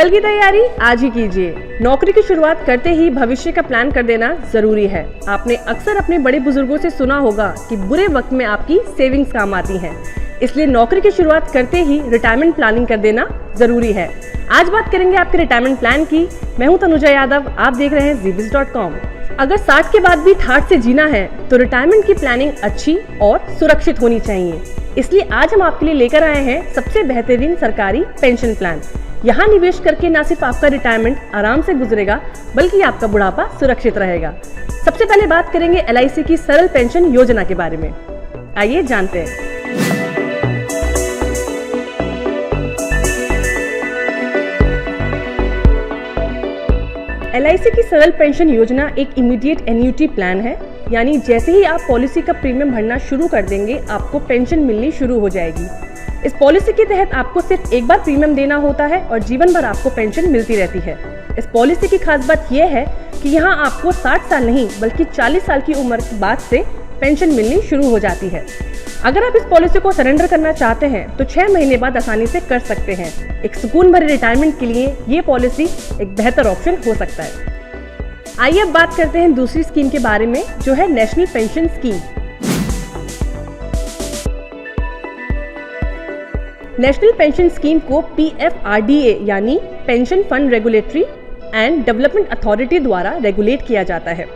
कल की तैयारी आज ही कीजिए। नौकरी की शुरुआत करते ही भविष्य का प्लान कर देना जरूरी है। आपने अक्सर अपने बड़े बुजुर्गों से सुना होगा कि बुरे वक्त में आपकी सेविंग्स काम आती हैं। इसलिए नौकरी की शुरुआत करते ही रिटायरमेंट प्लानिंग कर देना जरूरी है। आज बात करेंगे आपके रिटायरमेंट प्लान की। मैं हूं तनुजा यादव, आप देख रहे हैं zbiz.com। अगर 60 के बाद भी ठाठ से जीना है तो रिटायरमेंट की प्लानिंग अच्छी और सुरक्षित होनी चाहिए। इसलिए आज हम आपके लिए लेकर आए हैं सबसे बेहतरीन सरकारी पेंशन प्लान। यहाँ निवेश करके न सिर्फ आपका रिटायरमेंट आराम से गुजरेगा बल्कि आपका बुढ़ापा सुरक्षित रहेगा। सबसे पहले बात करेंगे LIC की सरल पेंशन योजना के बारे में। आइए जानते हैं। LIC की सरल पेंशन योजना एक इमीडिएट एन्युटी प्लान है, यानी जैसे ही आप पॉलिसी का प्रीमियम भरना शुरू कर देंगे आपको पेंशन मिलनी शुरू हो जाएगी। इस पॉलिसी के तहत आपको सिर्फ एक बार प्रीमियम देना होता है और जीवन भर आपको पेंशन मिलती रहती है। इस पॉलिसी की खास बात यह है कि यहाँ आपको 60 साल नहीं बल्कि 40 साल की उम्र के बाद से पेंशन मिलनी शुरू हो जाती है। अगर आप इस पॉलिसी को सरेंडर करना चाहते हैं तो 6 महीने बाद आसानी से कर सकते हैं। एक सुकून भरे रिटायरमेंट के लिए ये पॉलिसी एक बेहतर ऑप्शन हो सकता है। आइए अब बात करते हैं दूसरी स्कीम के बारे में, जो है national pension scheme. National pension scheme को PFRDA यानी pension fund regulatory and development authority द्वारा रेगुलेट किया जाता है।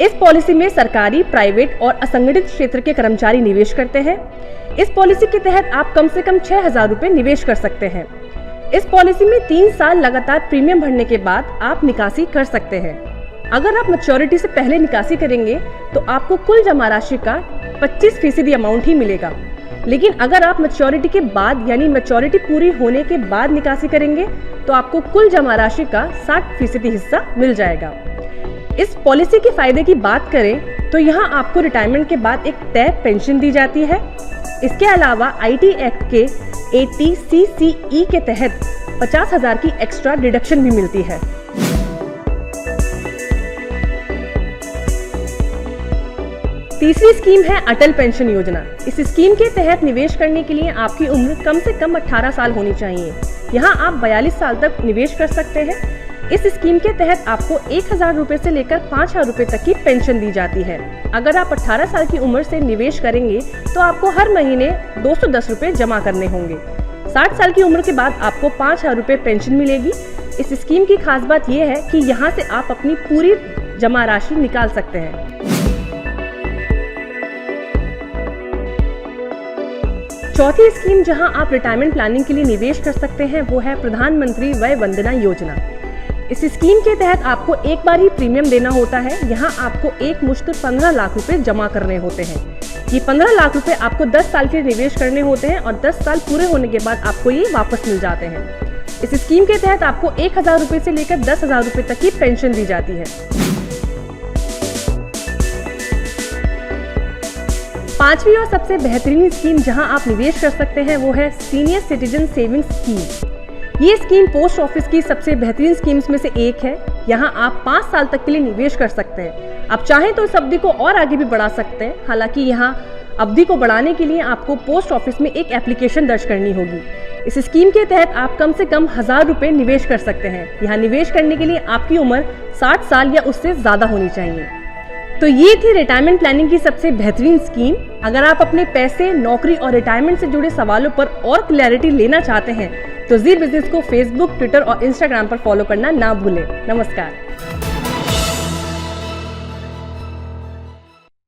इस पॉलिसी में सरकारी, प्राइवेट और असंगठित क्षेत्र के कर्मचारी निवेश करते हैं। इस पॉलिसी के तहत आप कम से कम 6,000 रुपए निवेश कर सकते हैं। इस पॉलिसी में 3 साल लगातार प्रीमियम भरने के बाद आप निकासी कर सकते हैं। अगर आप मैच्योरिटी से पहले निकासी करेंगे तो आपको कुल जमा राशि का 25% अमाउंट ही मिलेगा, लेकिन अगर आप मैच्योरिटी के बाद यानी मैच्योरिटी पूरी होने के बाद निकासी करेंगे तो आपको कुल जमा राशि का 60% हिस्सा मिल जाएगा। इस पॉलिसी के फायदे की बात करें तो यहाँ आपको रिटायरमेंट के बाद एक तय पेंशन दी जाती है। इसके अलावा IT एक्ट के 80CCE के तहत 50,000 की एक्स्ट्रा डिडक्शन भी मिलती है। तीसरी स्कीम है अटल पेंशन योजना। इस स्कीम के तहत निवेश करने के लिए आपकी उम्र कम से कम 18 साल होनी चाहिए। यहाँ आप 42 साल तक निवेश कर सकते हैं। इस स्कीम के तहत आपको 1,000 रुपए से लेकर 5,000 रुपए तक की पेंशन दी जाती है। अगर आप 18 साल की उम्र से निवेश करेंगे तो आपको हर महीने 210 रुपए जमा करने होंगे। 60 साल की उम्र के बाद आपको 5,000 रुपए पेंशन मिलेगी। इस स्कीम की खास बात यह है कि यहाँ से आप अपनी पूरी जमा राशि निकाल सकते हैं। चौथी स्कीम जहां आप रिटायरमेंट प्लानिंग के लिए निवेश कर सकते हैं वो है प्रधानमंत्री वय वंदना योजना। इस स्कीम के तहत आपको एक बार ही प्रीमियम देना होता है। यहाँ आपको एक मुश्त 15 लाख रुपए जमा करने होते हैं। ये 15 लाख रुपए आपको 10 साल के निवेश करने होते हैं और 10 साल पूरे होने के बाद आपको ये वापस मिल जाते हैं। इस स्कीम के तहत आपको 1,000 रुपए से लेकर 10,000 रुपए तक की पेंशन दी जाती है। पांचवी और सबसे बेहतरीन स्कीम जहां आप निवेश कर सकते हैं वो है सीनियर सिटीजन सेविंग्स स्कीम। ये स्कीम पोस्ट ऑफिस की सबसे बेहतरीन स्कीम्स में से एक है। यहाँ आप 5 साल तक के लिए निवेश कर सकते हैं। आप चाहें तो इस अवधि को और आगे भी बढ़ा सकते हैं। हालांकि यहाँ अवधि को बढ़ाने के लिए आपको पोस्ट ऑफिस में एक एप्लीकेशन दर्ज करनी होगी। इस स्कीम के तहत आप कम से कम 1,000 रुपए निवेश कर सकते हैं। यहाँ निवेश करने के लिए आपकी उम्र 60 साल या उससे ज्यादा होनी चाहिए। तो ये थी रिटायरमेंट प्लानिंग की सबसे बेहतरीन स्कीम। अगर आप अपने पैसे, नौकरी और रिटायरमेंट से जुड़े सवालों पर और क्लैरिटी लेना चाहते हैं तो जी बिजनेस को फेसबुक, ट्विटर और इंस्टाग्राम पर फॉलो करना ना भूलें। नमस्कार।